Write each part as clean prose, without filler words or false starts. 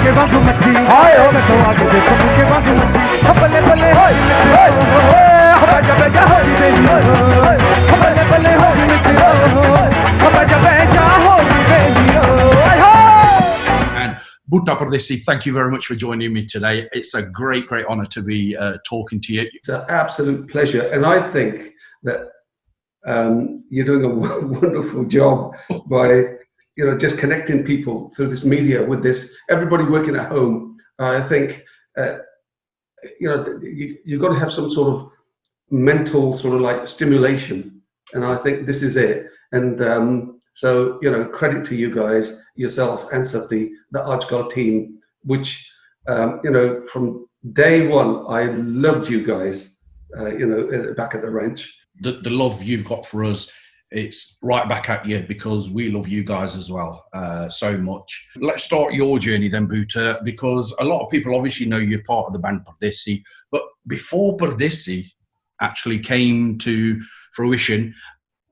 के बाजू मच्छी हाय हो मैं तो आगे देखो के बाजू मच्छी बल्ले बल्ले हाय हवा जब जा हो बेली बल्ले बल्ले हो मिट्टी हवा जब जा हो बेली And BOOTA PARDESI, thank you very much for joining me today. It's a great honour to be talking to you. It's an absolute pleasure, and I think that you're doing a wonderful job by just connecting people through this media with this. Everybody working at home, I think you've got to have some sort of mental sort of like stimulation, and I think this is it. And so credit to you guys, yourself, and Sati, the Archgol team, which from day one I loved you guys. Back at the ranch. The love you've got for us, it's right back at you because we love you guys as well so much. Let's start your journey then, BOOTA, because a lot of people obviously know you're part of the band Pardesi, but before Pardesi actually came to fruition,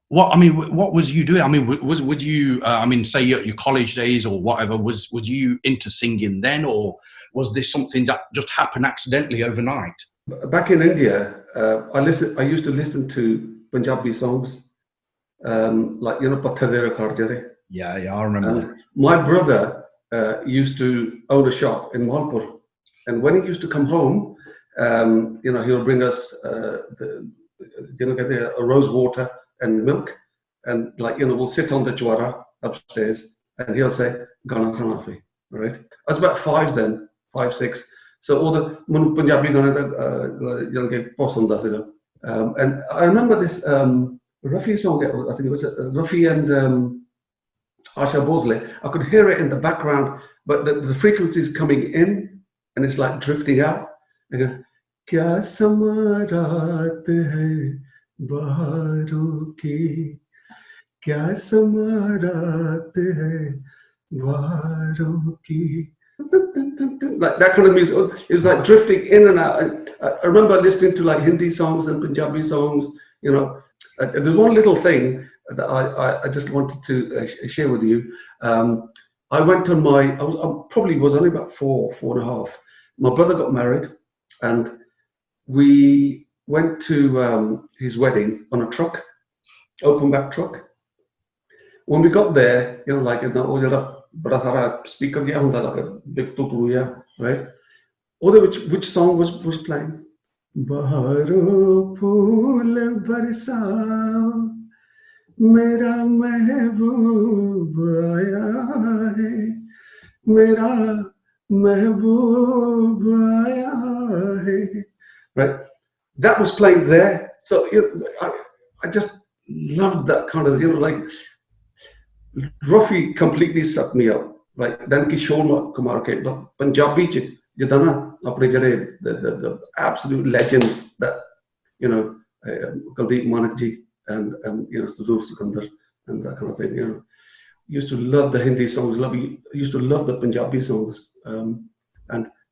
what was you doing? I mean, would you say your college days or whatever, was you into singing then, or was this something that just happened accidentally overnight? Back in India, I used to listen to Punjabi songs, like Patthadera Karjare. Yeah, I remember. My brother used to own a shop in Malpur, and when he used to come home, he'll bring us a rose water and milk, and we'll sit on the chwara upstairs, and he'll say Gana Sanafi. Right? I was about 5 then, 5, 6. So all the Punjabi Gana Posanda. And I remember this Rafi song, I think it was Rafi and Asha Bosley. I could hear it in the background, but the frequency is coming in and it's like drifting out. I go, Kya samarat hai baharon ki, Kya samarat hai baharon ki. Like that kind of music. It was like drifting in and out. I remember listening to like Hindi songs and Punjabi songs. There's one little thing that I just wanted to share with you. I went on I probably was only about 4.5. My brother got married, and we went to his wedding on a truck, open back truck. When we got there, like in the bada sara speaker gaya hunda laga big tutuya, right? Which song was playing? Baharo phool barsao, mera mehboob aaya hai, mera mehboob aaya hai. Right? That was playing there. So I just loved that kind of like. Rafi completely sucked me up, right? Then Kishore Kumar came, but Punjabi jidana apne jare the absolute legends that Kuldeep Manak ji and Sudur Sikandar and that kind of thing. Used to love the Hindi songs, used to love the Punjabi songs, and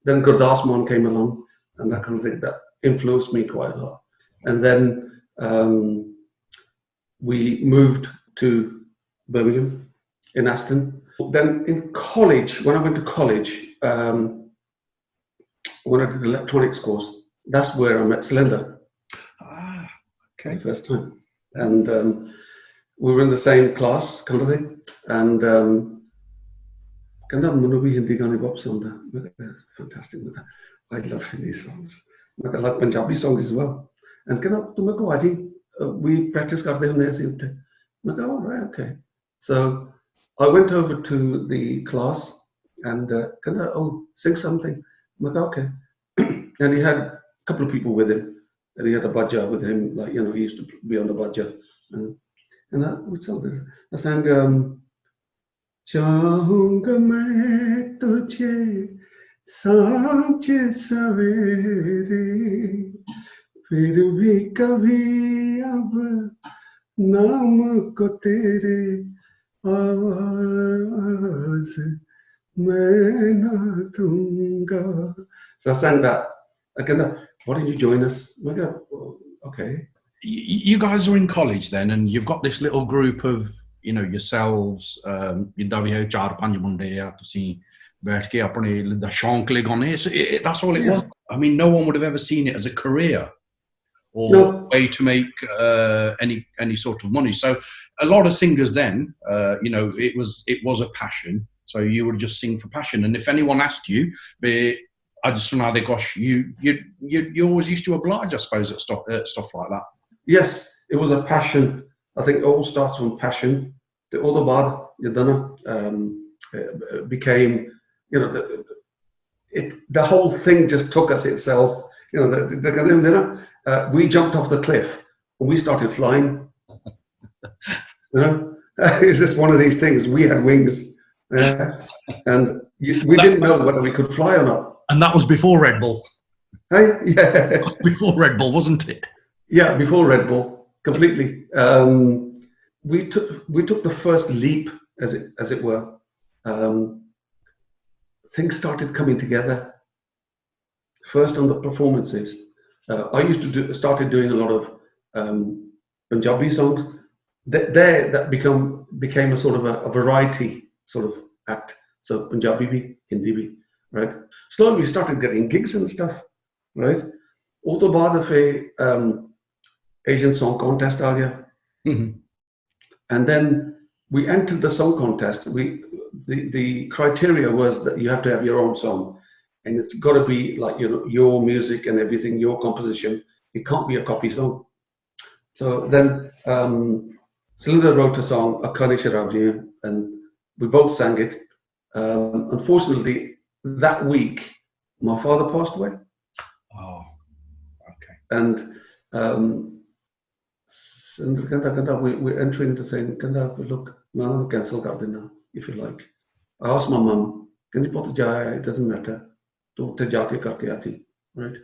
then Gurdas Maan came along and that kind of thing that influenced me quite a lot. And then we moved to Birmingham, in Aston. Then in college, when I went to college, when I did the electronics course, that's where I met Slender. Ah, okay. The first time. And we were in the same class, kind of thing. And Hindi gaane pop fantastic. I love Hindi songs. I like Punjabi songs as well. And we practice karte hunde aise utte. I go, all right, okay. So I went over to the class and sing something. I'm like, okay. And he had a couple of people with him. And he had a baja with him, like, he used to be on the baja. And I sang, Chahunga main tujhe saanch savere, fir bhi kabhi ab naam ko tere आवाज मैं ना दूंगा. So I sang that. Why don't you join us? I go, oh, okay. You guys are in college then, and you've got this little group of yourselves. बैठ के अपने शौक ले गाने. That's all it was. I mean, no one would have ever seen it as a career or way to make any sort of money. So a lot of singers then, you know, it was a passion. So you would just sing for passion. And if anyone asked you, I just know they gosh, you always used to oblige, I suppose, at stuff like that. Yes, it was a passion. I think it all starts from passion. The other bad you done became, you know, the whole thing just took us itself. You know, we jumped off the cliff and we started flying. You know, it's just one of these things. We had wings, and we didn't know whether we could fly or not. And that was before Red Bull. Hey, yeah, before Red Bull, wasn't it? Yeah, before Red Bull, completely. We took the first leap, as it were. Things started coming together. First on the performances, I started doing a lot of Punjabi songs. That became a sort of a variety sort of act. So Punjabi bhi, Hindi bhi, right? Slowly we started getting gigs and stuff, right? All the baad of a Asian Song Contest area. Mm-hmm. And then we entered the song contest. The criteria was that you have to have your own song, and it's got to be like, you know, your music and everything, your composition. It can't be a copy song. So then Celinda wrote a song, Akani Sharabji, and we both sang it. Unfortunately, that week, my father passed away. Oh, okay. And we're entering the thing. Look, I'm going to cancel that dinner, if you like. I asked my mum, it doesn't matter. Right?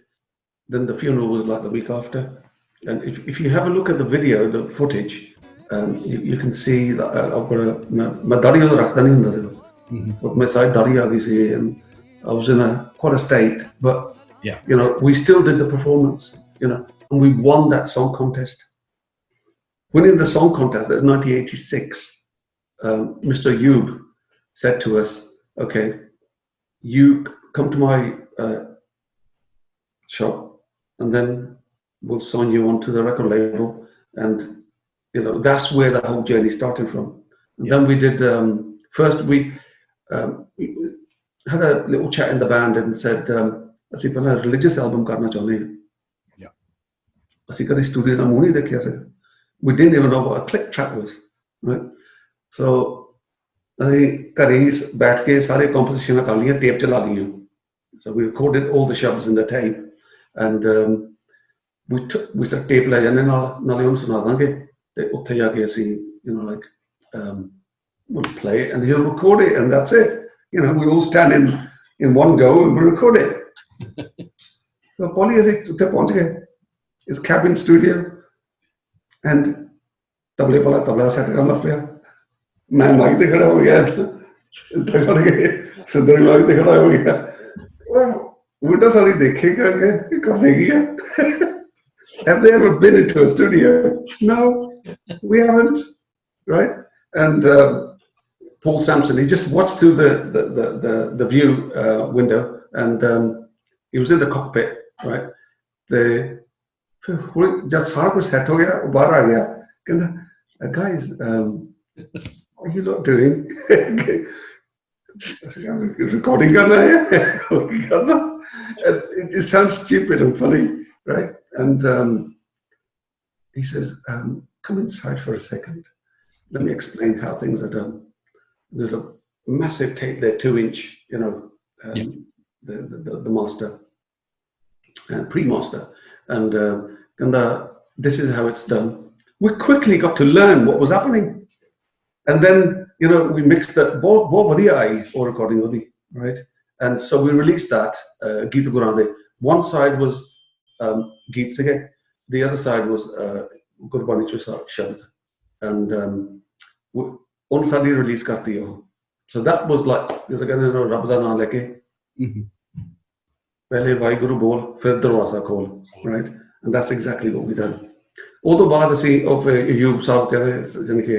Then the funeral was like the week after. And if you have a look at the video, the footage, you can see that I've got but my side dari, and I was in quite a state, but yeah, you know, we still did the performance, you know, and we won that song contest. Winning the song contest in 1986, Mr. Yub said to us, okay, you come to my shop and then we'll sign you onto the record label. And, you know, that's where the whole journey started from. And then we did, first we had a little chat in the band and said, ਅਸੀਂ ਪਹਿਲਾਂ religious album ਕਰਨਾ ਚਾਹੁੰਦੇ ਹਾਂ. Yeah. ਅਸੀਂ ਕਦੇ studio ਦਾ ਮੂੰਹ ਨਹੀਂ ਦੇਖਿਆ ਸੀ. We didn't even know what a click track was, right? So ਅਸੀਂ ਘਰੇ ਬੈਠ ਕੇ ਸਾਰੇ ਕੰਪੋਜੀਸ਼ਨਾਂ ਕਰ ਲਈਆਂ, ਟੇਪ ਚਲਾ ਲਈਆਂ. So we recorded all the shabs in the tape, and we said tape ਲੈ ਜਾਂਦੇ ਨਾਲੇ ਉਹਨੂੰ ਸੁਣਾ ਦਾਂਗੇ ਤੇ ਉੱਥੇ ਜਾ ਕੇ ਅਸੀਂ, you know, like we'll play it and he'll record it and that's it. You know, we all stand in one go and we record it. So Polly is his cabin studio and tabla set karna paya. Main mic te khada ho gaya, Sundar mic te khada ho gaya. Windows only dekhega ke karnegi hai. Have they ever been into a studio? No, we haven't, right? And Paul Sampson, he just watched through the view window, and he was in the cockpit, right? Jab saara kuch set ho gaya, bahar aa gaya. Kehna, guys, what are you lot doing? Recording karna hai. It sounds stupid and funny, right? And he says, come inside for a second. Let me explain how things are done. There's a massive tape there, 2-inch, you know, the master, pre-master, and this is how it's done. We quickly got to learn what was happening, and then, you know, we mixed that or recording with right, and so we released that Geet Gurande. One side was Geet Sige, the other side was Gurbani Shabd, and on Sunday release karti ho. So that was like, Rab da naam leke pehle Vaheguru bol, fir darwaza khol, right? And that's exactly what we done. Udo baad assi of Ayub sahab kehde jane ke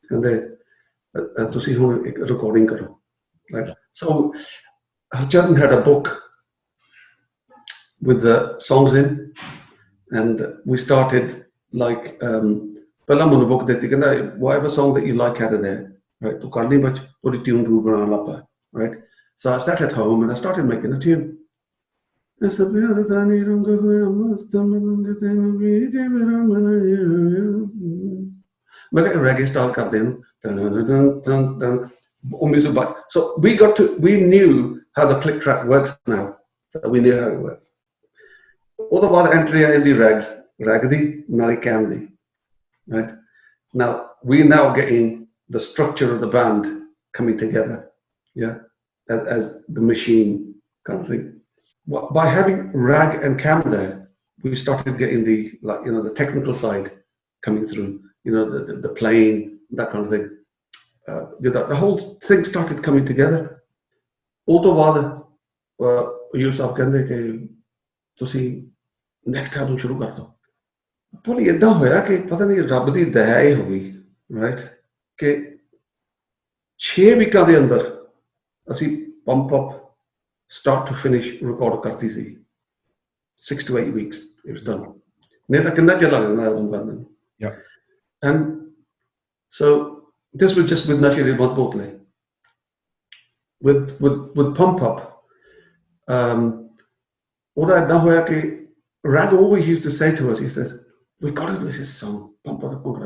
kehde tusi hun ek recording karo, right? So Harcharan had a book with the songs in, and we started like ਪਹਿਲਾਂ ਮੈਨੂੰ book ਦਿੱਤੀ ਕਹਿੰਦਾ whatever song that you like out of there, right? ਤੂੰ ਕਰ ਲਈ ਬੱਚ ਥੋੜੀ tune ਰੂ ਬਣਾਉਣ ਲੱਗ ਪਿਆ, right? So I sat at home and I started making a tune. मैं कहा reggae style कर दें. So we knew how the click track works now. So we knew how it works. All the while entry in the ragdi, nali camdi. Right? Now we're now getting the structure of the band coming together. Yeah. As the machine kind of thing. By having rag and cam there, we started getting the the technical side coming through. The playing, that kind of thing. The whole thing started coming together. All the while, you start ਕਹਿੰਦੇ ਕਿ ਤੁਸੀਂ next album ਸ਼ੁਰੂ ਕਰ ਦਿਓ। ਭੋਲੀ ਏਦਾਂ ਹੋਇਆ ਕਿ ਪਤਾ ਨਹੀਂ ਰੱਬ ਦੀ ਦਇਆ ਹੀ ਹੋ ਗਈ, ਰਾਈਟ, ਕਿ 6 ਵੀਕਾਂ ਦੇ ਅੰਦਰ ਅਸੀਂ pump up start to finish record ਕਰਤੀ ਸੀ। 6 to 8 weeks it was done. ਨਹੀਂ ਤਾਂ ਕਿੰਨਾ ਚਿਰ ਲੱਗ ਜਾਂਦਾ album ਕਰਨ ਨੂੰ। Yeah. And so this was just with Nashiri Bottle. With Pump Up, what I'd done was Rag always used to say to us, he says, we got to do this song, pump up, pump up,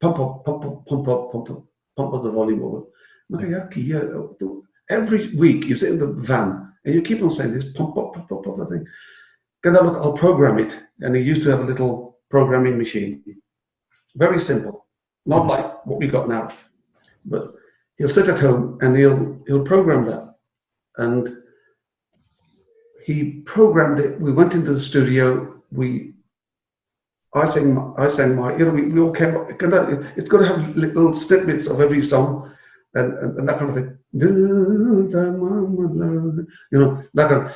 pump up, pump up, pump up, pump up, pump up the volume over. Every week you sit in the van and you keep on saying this, pump up, I think. Look, I'll program it. And he used to have a little programming machine. Very simple. Not like what we got now. But he'll sit at home and he'll program that. And he programmed it. We went into the studio. I sang my, we all came up. It's got to have little snippets of every song and that kind of thing. That kind of,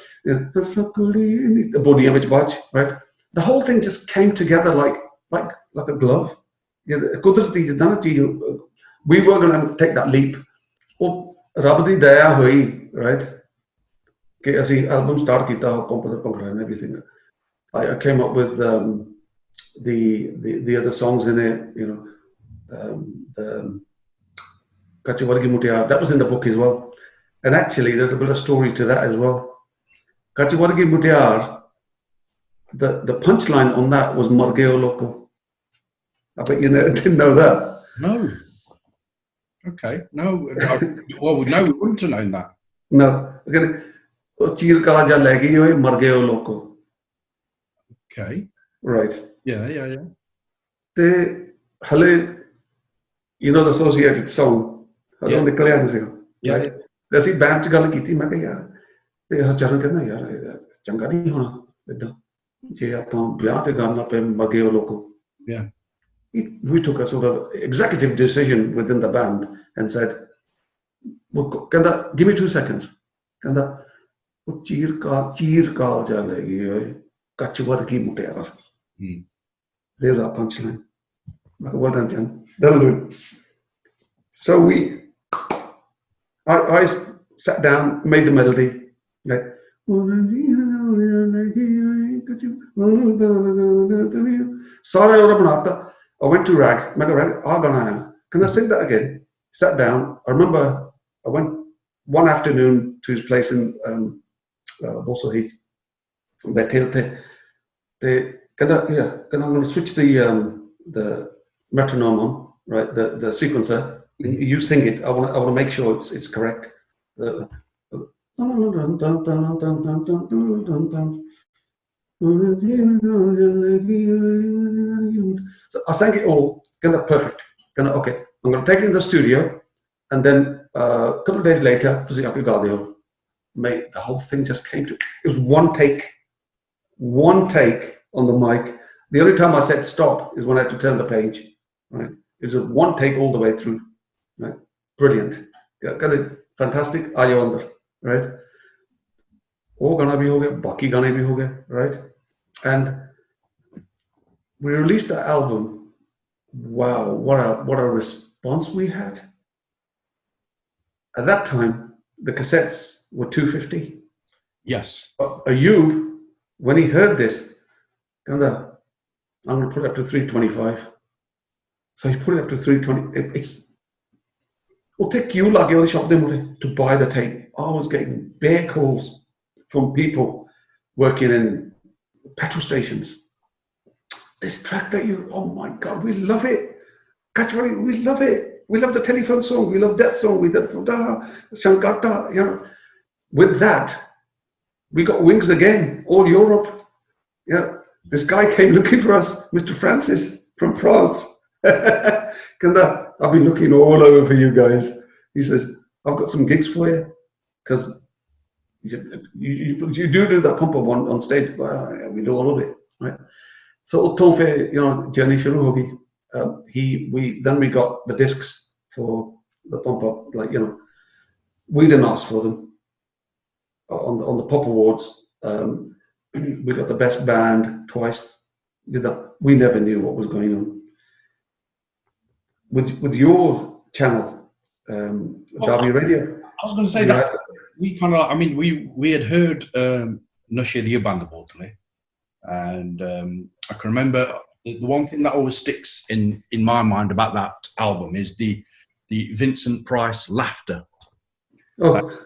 the body image watch, right? The whole thing just came together like a glove. We were going to take that leap. Oh, Rabbi di daya hui, right? Okay, as the album start kita, Bhangra and everything. I came up with the other songs in it, the Kachiwargi Mutiar. That was in the book as well. And actually, there's a bit of story to that as well. Kachiwargi Mutiar, the punchline on that was Margeo Loco. I bet you didn't know that. No. Okay. No. Well, we wouldn't have known that. No. Cheer Kalaja Legi Margeo Loco. Okay. Right. Yeah. The Hale, the associated song. I don't declare anything. Yeah. There's a band to Galakiti Maka. They have Charakana Changani Hona. Margeo Loco. Yeah. We took a sort of executive decision within the band and said, give me 2 seconds. There's our punchline. Well done, Jan. That'll do. So I sat down, made the melody, like, sorry, I went to Rag, can I sing that again? Sat down. I remember I went one afternoon to his place in Bosso Heath. I'm going to switch the metronome on, right? The sequencer. You sing it. I want to make sure it's correct. So I sang it all, perfect. Okay, I'm going to take it in the studio, and then a couple of days later, mate, the whole thing just came to. It was one take on the mic. The only time I said stop is when I had to turn the page. Right? It was a one take all the way through. Right? Brilliant. Got it. Fantastic. Ayo andar. Right? Oh, gana bhi ho gaya, baki gane bhi ho gaya, right? And we released the album. Wow, what a response we had. At that time, the cassettes were 250. Yes. Ayub, when he heard this, I'm going to put it up to 325. So he put it up to 320. It'll take you like the shop to buy the tape. I was getting bare calls from people working in petrol stations. This track that oh my God, we love it. Kachwari, we love it. We love the telephone song. We love that song. We love Shankata. You know, with that, we got wings again, all Europe. Yeah, this guy came looking for us, Mr. Francis from France. Kanda, I've been looking all over for you guys. He says, I've got some gigs for you because you do that pump up on stage. We do all of it, right? So journey shuru hogi. Then we got the discs for the pump up. Like, you know, we didn't ask for them on the pop awards. We got the best band twice. Did that? We never knew what was going on with your channel, Derby Radio. I was going to say that we kind of, I mean, we had heard Nashe the Band Bortale, and I can remember the one thing that always sticks in my mind about that album is the Vincent Price laughter.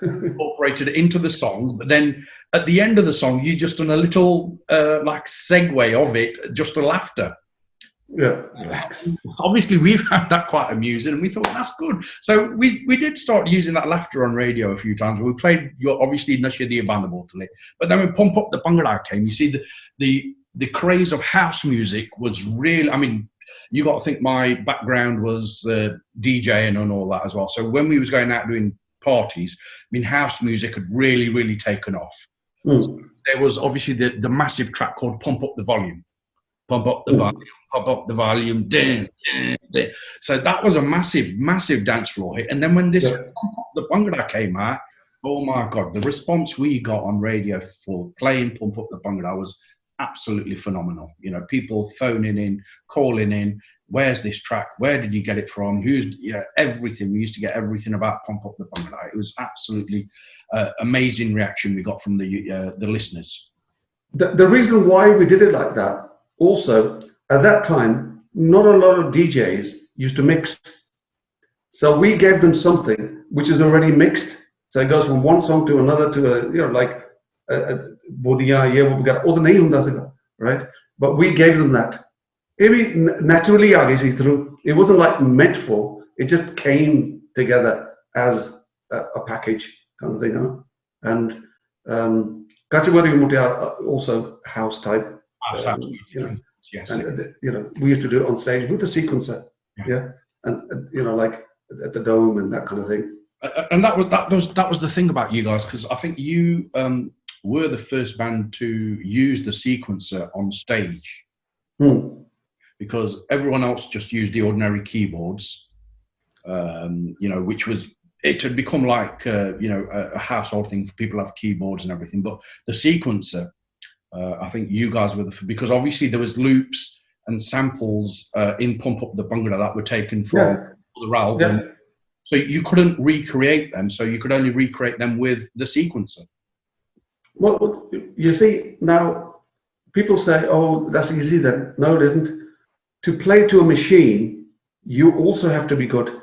Incorporated into the song, but then at the end of the song, you just done a little like segue of it, just the laughter. Yeah. Obviously, we found that quite amusing, and we thought that's good. So we did start using that laughter on radio a few times. We played obviously Nashe the Band Bortale, but then when Pump Up the Bhangra came, you see the craze of house music was really. I mean, you got to think my background was DJing and all that as well. So when we was going out doing parties, I mean, house music had really taken off. So there was obviously the massive track called Pump Up the Volume. Pump up the volume, pump up the volume, ding, ding, ding. So that was a massive dance floor hit. And then when this Pump Up the Bhangra came out, oh my God, the response we got on radio for playing Pump Up the Bhangra was absolutely phenomenal. You know, people phoning in, calling in, where's this track? Where did you get it from? Everything. We used to get everything about Pump Up the Bhangra. It was absolutely amazing reaction we got from the listeners. The reason why we did it like that, also, at that time, not a lot of DJs used to mix. So we gave them something which is already mixed. So it goes from one song to another to like Bodia, all the name, right? But we gave them that. Maybe naturally, through. It wasn't like meant for. It just came together as a package kind of thing, huh? And Kachawari Mutia also house type. Yes. And we used to do it on stage with the sequencer, and like at the Dome and that kind of thing. And that was the thing about you guys, because I think you were the first band to use the sequencer on stage. Because everyone else just used the ordinary keyboards, which was, it had become like, a household thing for people to have keyboards and everything. But the sequencer, I think you guys were because obviously there was loops and samples in Pump Up the Bhangra that were taken from the album. Yeah. So you couldn't recreate them. So you could only recreate them with the sequencer. Well, you see, now people say, oh, that's easy then. No, it isn't. To play to a machine, you also have to be good.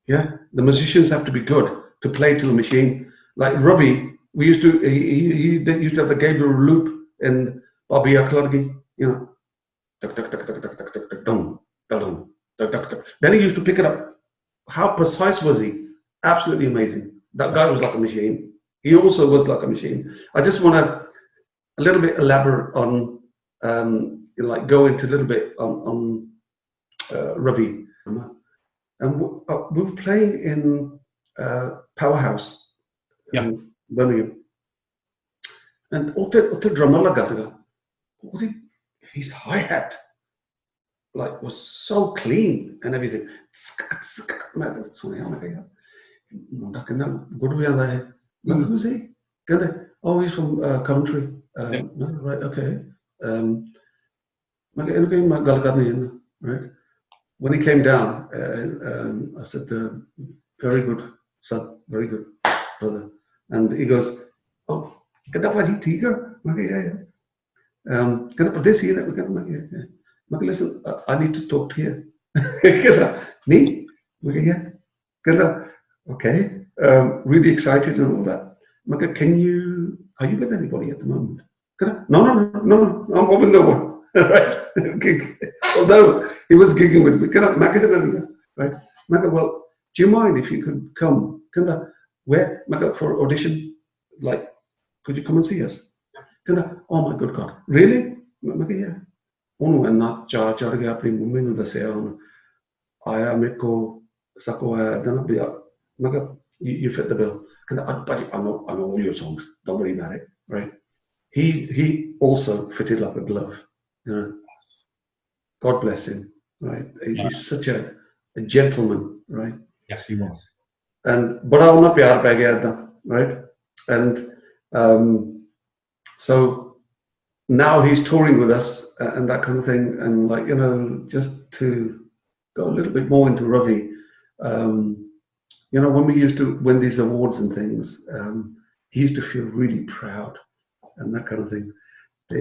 Yeah, the musicians have to be good to play to a machine. Like Ravi, he used to have the Gabriel loop in Babia Klargi, Then he used to pick it up. How precise was he? Absolutely amazing. That guy was like a machine. He also was like a machine. I just want to a little bit elaborate on, go into a little bit on Ravi. And we were playing in Powerhouse in Birmingham. And utte drummer laga his hi-hat was so clean and everything. Who's he? Oh, he's from Coventry. Right, okay. Right. When he came down, I said, very good son, very good, brother. And he goes, oh, कहता पाजी ठीक है? मैं कहा, yeah. कहता परदेसी है ना? मैं कहा, listen, I need to talk to you. कहता, me? मैं कहा, yeah. कहता, okay, really excited and all that. मैं कहा, are you with anybody at the moment? कहता, no, I'm with no one. Right? Although he was gigging with me, right? Well, do you mind if you could come? Where? For audition? Like, could you come and see us? Oh my good God, really? Yeah. उन्होंने ना चार के अपनी mummy ने दसिया आया मेरे को सको आया ना भैया you fit the bill. I know all your songs, don't worry about it, right? He also fitted like a glove. You know, God bless him, right? He's such a gentleman, right? Yes, he was. And bada unna pyar pੈ ਗਿਆ ਏਦਾਂ, right? And so now he's touring with us and that kind of thing, and like, you know, just to go a little bit more into Ravi, you know, when we used to win these awards and things, he used to feel really proud and that kind of thing. Do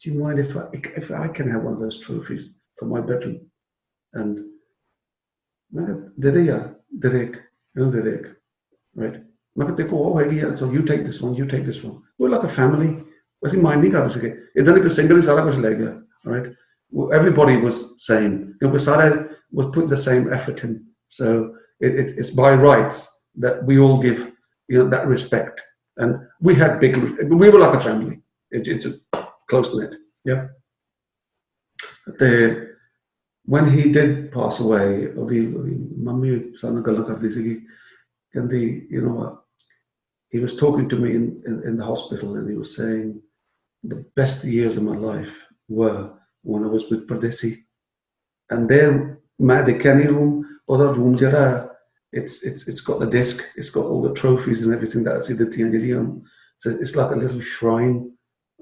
you mind if I can have one of those trophies for my bedroom? And Derek, right? So you take this one, you take this one. We're like a family. We're mind nahi kar sake. Idhar ek single sara kuch le gaya, right? Everybody was same. We was put the same effort in. So it's by rights that we all give, you know, that respect. And we had we were like a family. It's close knit, yeah. When he did pass away, mummy sana galla karti si kendi, you know what? He was talking to me in the hospital, and he was saying the best years of my life were when I was with Pardesi. And then my dekani room, other room jara, it's got the disc, it's got all the trophies and everything that's in the Tianjilium. So it's like a little shrine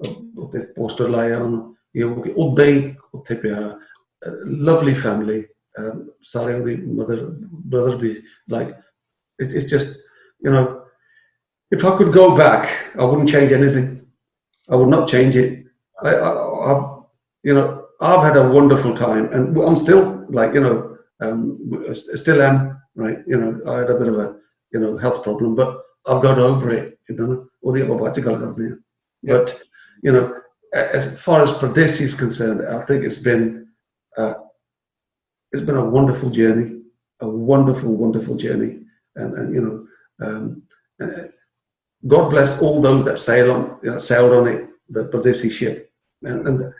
of the poster lion. You know, lovely family. Sorry, mother, brother, be like, it's just, you know, if I could go back, I wouldn't change anything. I would not change it. You know, I've had a wonderful time, and I'm still like, you know, still am, right? You know, I had a bit of a, you know, health problem, but I've got over it. You know, but you know, as far as Pardesi is concerned, I think it's been a wonderful journey, a wonderful journey, and you know, God bless all those that sailed on it, the Pardesi ship. And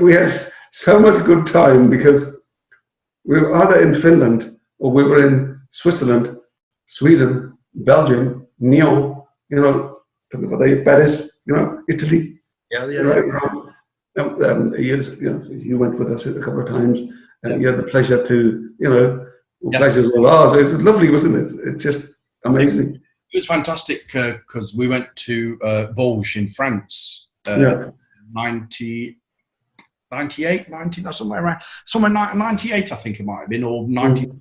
we had so much good time because we were either in Finland or we were in Switzerland, Sweden, Belgium, Nyon, you know, Paris, you know, Italy. Yeah. Right? You went with us a couple of times, and you had the pleasure to, you know, pleasure's all ours. It was lovely, wasn't it? It's just amazing. It was fantastic because we went to Bourges in France, 98, 90, somewhere around, 98, I think it might have been, or 90,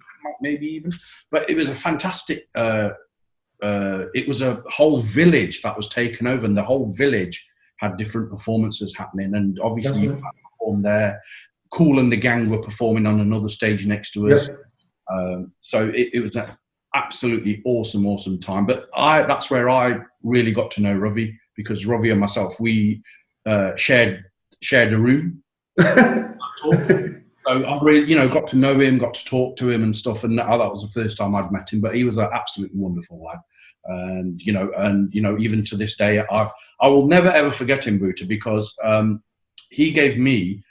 maybe even. But it was a fantastic, it was a whole village that was taken over, and the whole village had different performances happening. And obviously, you performed there. Kool and the Gang were performing on another stage next to us. So it was an absolutely awesome time. But that's where I really got to know Ravi, because Ravi and myself, we shared a room. So I really, you know, got to know him, got to talk to him and stuff, and that was the first time I'd met him. But he was an absolutely wonderful lad, and you know, even to this day, I will never ever forget him, BOOTA, because he gave me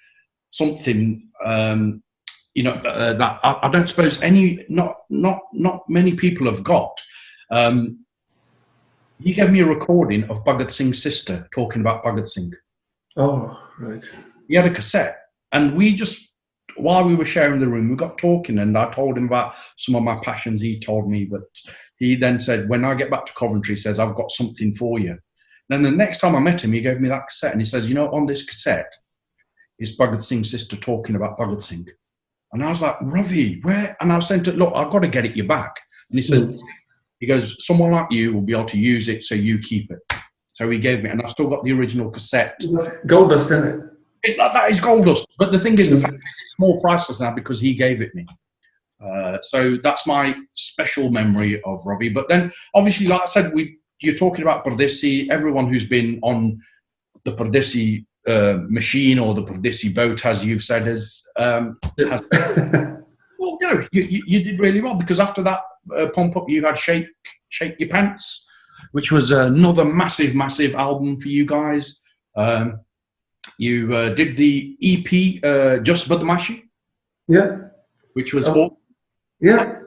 something, you know, that I don't suppose not many people have got. He gave me a recording of Bhagat Singh's sister talking about Bhagat Singh. Oh, right. He had a cassette, and we just, while we were sharing the room, we got talking, and I told him about some of my passions. He told me, but he then said, when I get back to Coventry, he says, I've got something for you. Then the next time I met him, he gave me that cassette, and he says, you know, on this cassette is Bhagat Singh's sister talking about Bhagat Singh. And I was like, Ravi, where? And I was saying to, look, I've got to get it you back. And he says, he goes, someone like you will be able to use it, so you keep it. So he gave me, and I've still got the original cassette. Gold dust, isn't it? That is gold dust. But the thing is, the fact is it's more priceless now because he gave it me. So that's my special memory of Robbie. But then, obviously, like I said, you're talking about Pardesi. Everyone who's been on the Pardesi machine or the Pardesi boat, as you've said, has well, no, you did really well, because after that Pump Up, you had Shake Your Pants, which was another massive album for you guys. You did the EP Just Badmashi, which was awesome. Yeah,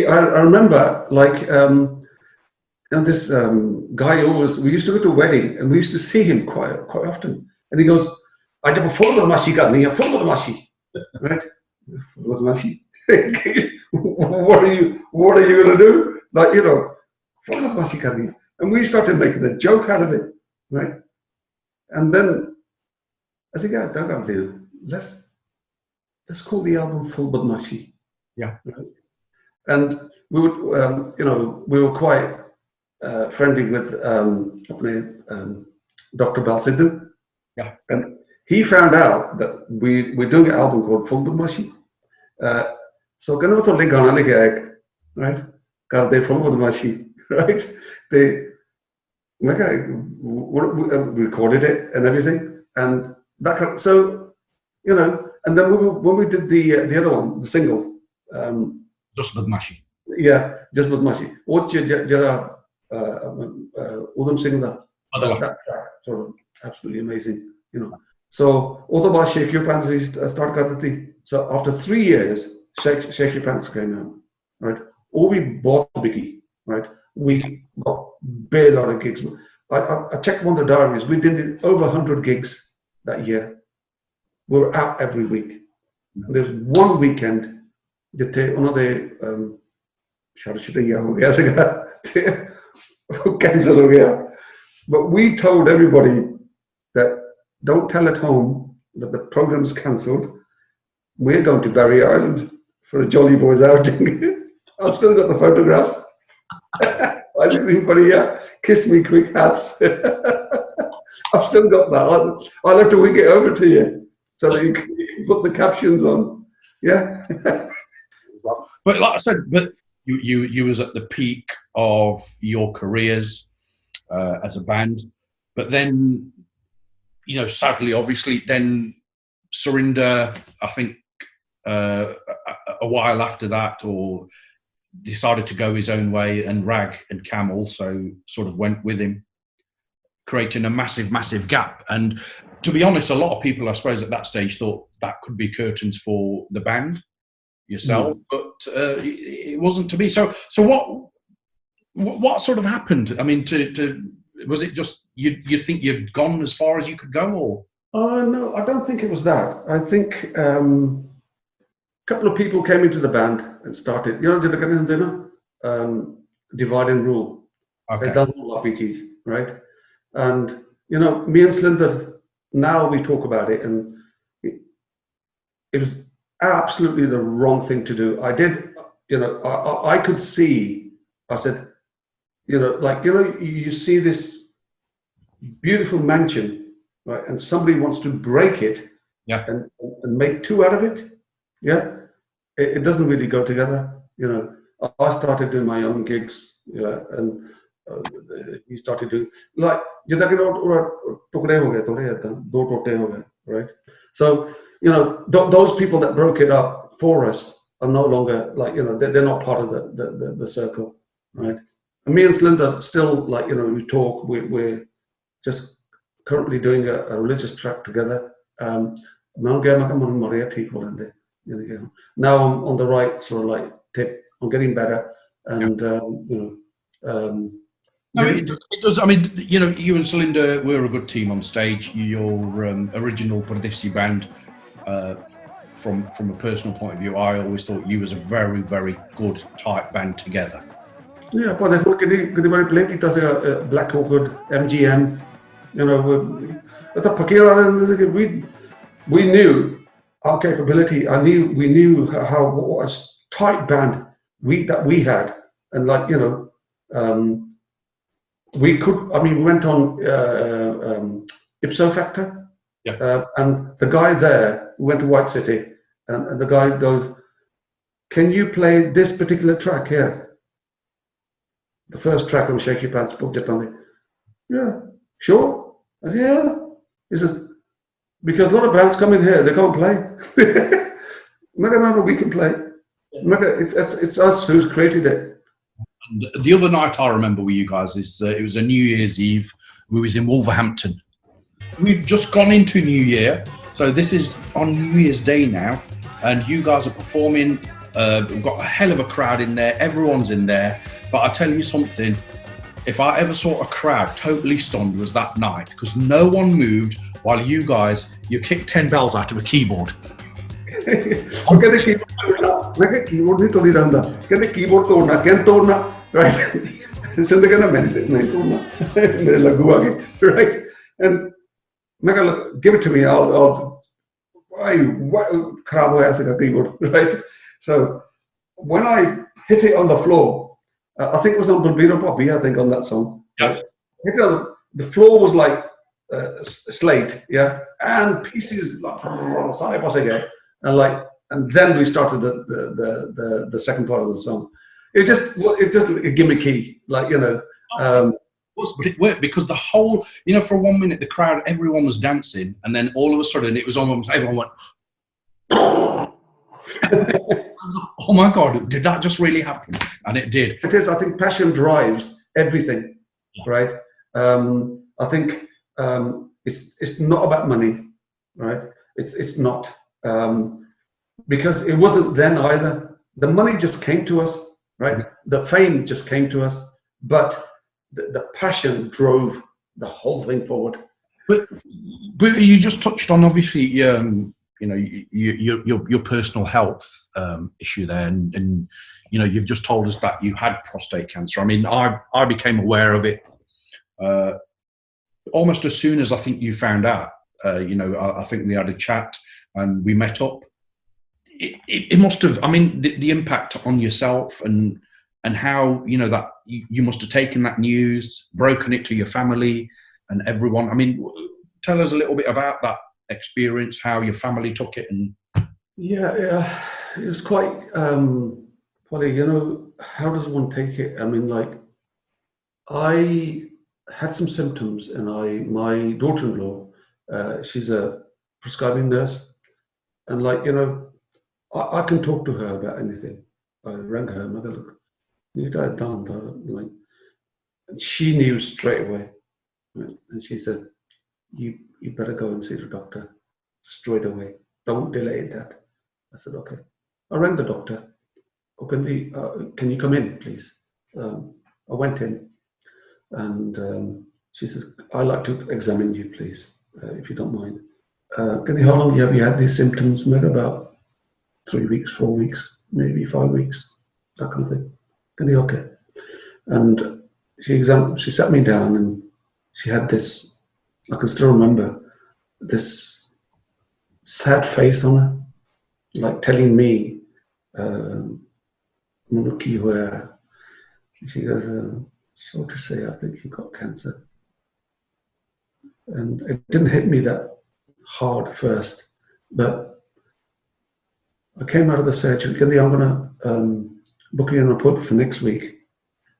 I remember, like, and this guy always, we used to go to a wedding and we used to see him quite often, and he goes, I jab full badmashi karni hai, full badmashi, right? Full badmashi. What are you going to do? Like, you know, full badmashi karni. And we started making a joke out of it, right? And then I said, yeah, don't do. Let's call the album Full Badmashi. Yeah. Right? And we would, you know, we were quite friendly with Dr. Balsidhan. Yeah. And he found out that we're doing an album called Full Badmashi. So kind of a gana like, right? Karde Full Badmashi, right? They recorded it and everything, and that kind of, so, you know, and then when we did the other one, the single, Just Badmashi. Yeah, Just Badmashi. What jara Udham Singh that track, sort of absolutely amazing, you know. So Otobas Shake Your Pants start karti. So after 3 years, Shake Your Pants came out, right? Or we bought Biggie, right? We got a lot of gigs. I checked one of the diaries. We did over 100 gigs that year. We were out every week. There's one weekend that cancel ho gaya. But we told everybody that don't tell at home that the program's cancelled. We're going to Barry Island for a Jolly Boys outing. I've still got the photograph. I just think funny, yeah. Kiss me quick hats. I've still got that. I'll have to wing it over to you so that you can put the captions on. Yeah. But like I said, but you was at the peak of your careers as a band, but then, you know, sadly, obviously, then Surinder, I think, a while after that, or decided to go his own way, and Rag and Cam also sort of went with him, creating a massive gap. And to be honest, a lot of people, I suppose, at that stage thought that could be curtains for the band yourself, but it wasn't to be. So what sort of happened? I mean, was it just you think you'd gone as far as you could go, or? No, I don't think it was that. I think a couple of people came into the band and started, you know, divide and rule. Okay. They've done all RPGs, right? And, you know, me and Slinder, now we talk about it, and it was absolutely the wrong thing to do. I did, you know, I could see, I said, you know, like, you know, you see this beautiful mansion, right? And somebody wants to break it, yeah, and make two out of it. Yeah, it doesn't really go together. You know, I started doing my own gigs, yeah, and he started doing, like, right? So, you know, those people that broke it up for us are no longer, like, you know, they're not part of the circle, right? And me and Slinder still, like, you know, we talk. We're just currently doing a religious track together. Now I'm on the right sort of like tip. I'm getting better, and you know. No, it does. I mean, you know, you and Slinder were a good team on stage. Your original Pardesi band, from a personal point of view, I always thought you was a very good tight band together. Yeah, but I thought we played it Black Orchid, MGM. You know, we knew our capability. We knew how what a tight band we had, and like we could. I mean, we went on ipso factor, and the guy there went to White City, and the guy goes, "Can you play this particular track here? The first track on Shake Your Pants, booked it on it." Yeah, sure. I said, yeah. He says, because a lot of bands come in here, they can't play. No, we can play. It's us who's created it. And the other night I remember with you guys is it was a New Year's Eve. We was in Wolverhampton. We've just gone into New Year, so this is on New Year's Day now, and you guys are performing. We've got a hell of a crowd in there. Everyone's in there. But I tell you something, if I ever saw a crowd totally stunned was that night, because no one moved while you kicked 10 bells out of a keyboard. Right? Right? And give it to me, I'll right? So when I hit it on the floor, I think it was on BOOTA PARDESI, I think, on that song. Yes. The floor was like slate, yeah, and pieces like and then we started the second part of the song. It's just a gimmicky, like But it worked because the whole, for 1 minute the crowd, everyone was dancing, and then all of a sudden it was almost everyone went. Oh my God, did that just really happen? And it did. It is. I think passion drives everything, right? I think it's not about money, right? It's not, because it wasn't then either. The money just came to us, right? The fame just came to us, but the passion drove the whole thing forward. But you just touched on, obviously, your personal health issue there, and you've just told us that you had prostate cancer. I mean, I became aware of it almost as soon as I think you found out. I think we had a chat and we met up. It must have, I mean, the impact on yourself and how that you must have taken that news, broken it to your family and everyone. I mean, tell us a little bit about that experience, how your family took it. And yeah, it was quite funny. How does one take it? I mean, like, I had some symptoms, and my daughter-in-law, she's a prescribing nurse, and like, I can talk to her about anything. I rang her and I go, look, you died down, like, and she knew straight away, right? And she said, you better go and see the doctor straight away. Don't delay that. I said, okay. I rang the doctor. Oh, can you come in, please? I went in, and she says, I'd like to examine you, please, if you don't mind. How long have you had these symptoms? Maybe about 3 weeks, 4 weeks, maybe 5 weeks, that kind of thing. Okay. And she sat me down, and she had this, I can still remember, this sad face on her, like telling me, looky where. She goes, so to say, I think you've got cancer. And it didn't hit me that hard first, but I came out of the surgery. I'm going to book you an appointment for next week,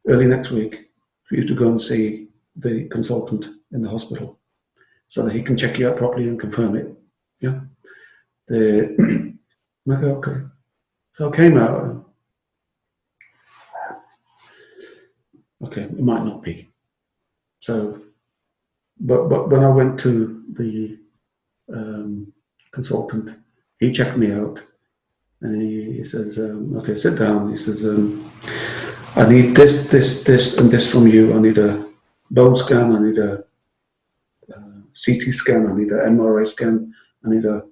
early next week, for you to go and see the consultant in the hospital, so that he can check you out properly and confirm it. Yeah. I go, okay. So I came out. And, okay, it might not be. So, but when I went to the consultant, he checked me out, and he says, okay, sit down. He says, I need this, and this from you. I need a bone scan. I need a CT scan. I need an MRI scan. I need a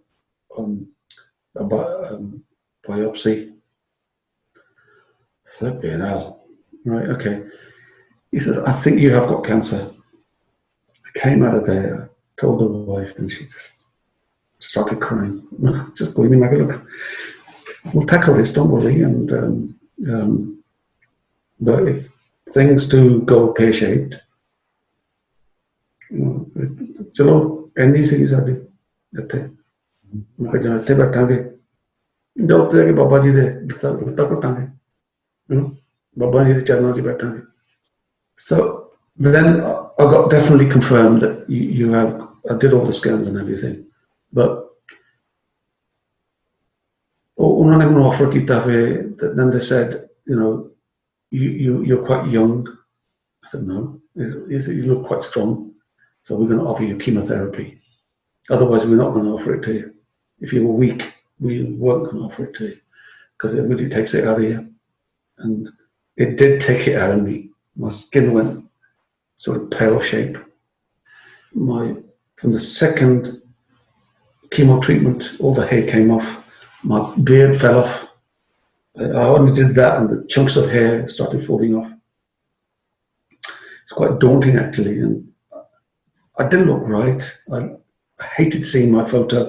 biopsy. Flipping hell. Right, okay. He said, I think you have got cancer. I came out of there, told the wife, and she just started crying. Just going in, like, look, we'll tackle this, don't worry. And but if things do go pear-shaped, चलो any सी साडी ਇੱਥੇ ਮੈਂ ਕਿਹਾ ਜਾਂ ਇੱਥੇ ਬੈਠਾਂਗੇ ਜਾਂ ਉੱਥੇ ਕਿ ਬਾਬਾ ਜੀ ਦੇ ਲੱਤਾਂ ਘੁੱਟਾਂਗੇ ਬਾਬਾ ਜੀ ਦੇ ਚਰਨਾਂ 'ਚ ਬੈਠਾਂਗੇ. So then I got definitely confirmed that you have, I did all the scans and everything, but ਉਹਨਾਂ ਨੇ ਮੈਨੂੰ offer ਕੀਤਾ ਫਿਰ, then they said, you know, you're quite young. I said no, you look quite strong, so we're going to offer you chemotherapy. Otherwise, we're not going to offer it to you. If you were weak, we weren't going to offer it to you because it really takes it out of you. And it did take it out of me. My skin went sort of pale shape. From the second chemo treatment, all the hair came off. My beard fell off. I only did that and the chunks of hair started falling off. It's quite daunting actually, and I didn't look right. I hated seeing my photo.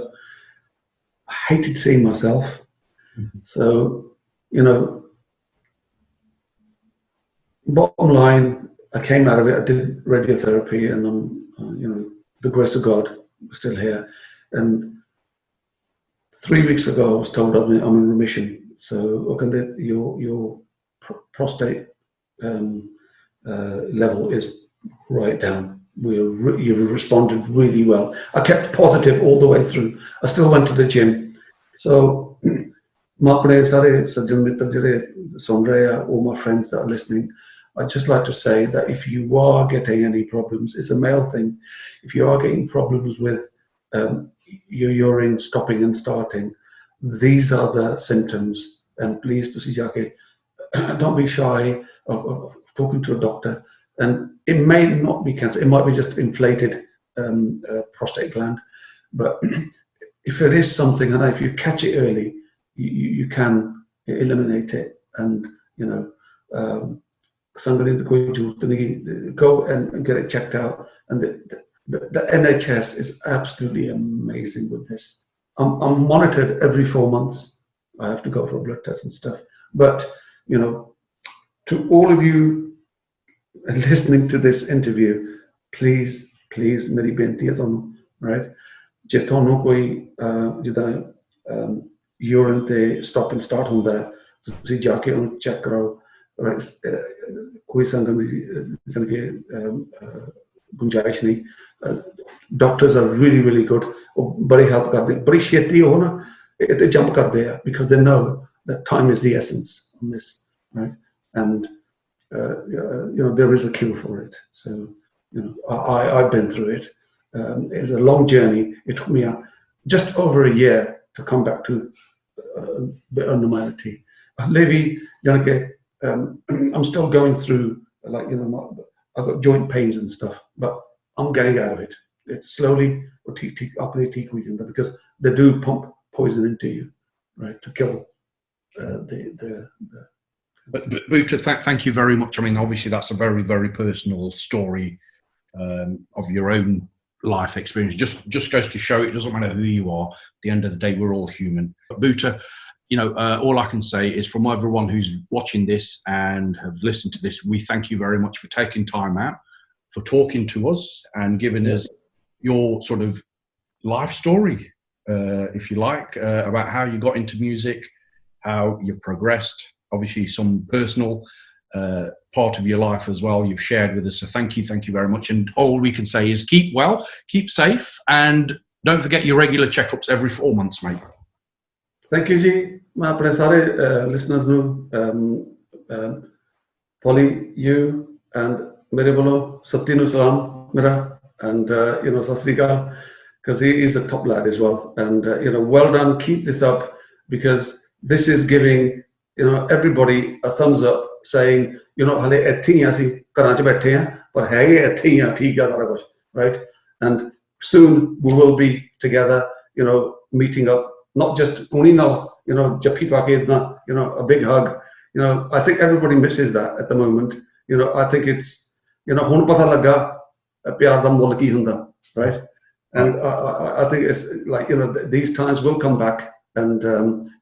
I hated seeing myself. So, you know, bottom line, I came out of it. I did radiotherapy, and I'm, you know, the grace of God, I'm still here. And 3 weeks ago, I was told I'm in remission. So, okay, your prostate level is right down. You've responded really well. I kept positive all the way through. I still went to the gym. So, all my friends that are listening, I'd just like to say that if you are getting any problems, it's a male thing. If you are getting problems with your urine stopping and starting, these are the symptoms. And please, don't be shy of talking to a doctor. And it may not be cancer, it might be just inflated prostate gland. But if it is something, and if you catch it early, you can eliminate it. And, you know, go and get it checked out. And the NHS is absolutely amazing with this. I'm monitored every 4 months. I have to go for a blood test and stuff. But, you know, to all of you listening to this interview, please, meri benti hai tonu, right? Je tonu koi jida urine te stop and start hunda hai, tusi jaake onu check karo, right? Koi sangan ke gunjaish nahi. Doctors are really good. Bari help karde, bari sheti ho na, they jump karde hai because they know that time is the essence on this, right? And you know, there is a cure for it. So, you know, I've been through it. It was a long journey. It took me just over a year to come back to a bit of normality. Levi, I'm still going through, like, you know, I've got joint pains and stuff, but I'm getting out of it. It's slowly, because they do pump poison into you, right, to kill But Boota, thank you very much. I mean, obviously, that's a very personal story of your own life experience. Just goes to show it doesn't matter who you are. At the end of the day, we're all human. But Boota, you know, all I can say is from everyone who's watching this and have listened to this, we thank you very much for taking time out, for talking to us and giving us your sort of life story, if you like, about how you got into music, how you've progressed. Obviously, some personal part of your life as well you've shared with us. So thank you very much. And all we can say is keep well, keep safe, and don't forget your regular checkups every 4 months, mate. Thank you, Ji. My listeners know, Polly, you and Meribolo, Satyanu Salam, Mira, and you know, Sasrika, because he is a top lad as well. And you know, well done. Keep this up, because this is giving, you know, everybody a thumbs up, saying, you know, hale ethe hi asi karan ch baithe ha par hege ethe hi ha, theek hai sara kuch, right? And soon we will be together, you know, meeting up, not just kuni now, you know, jappi pa ke idna, you know, a big hug. You know, I think everybody misses that at the moment. You know, I think it's, you know, hun pata laga pyar da mull ki hunda, right? And I think it's like, you know, these times will come back, and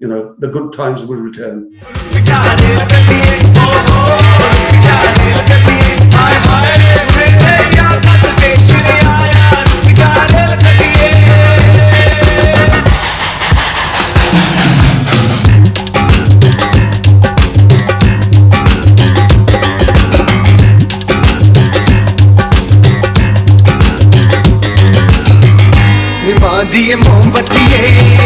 you know, the good times will return. दिए मोमबत्ती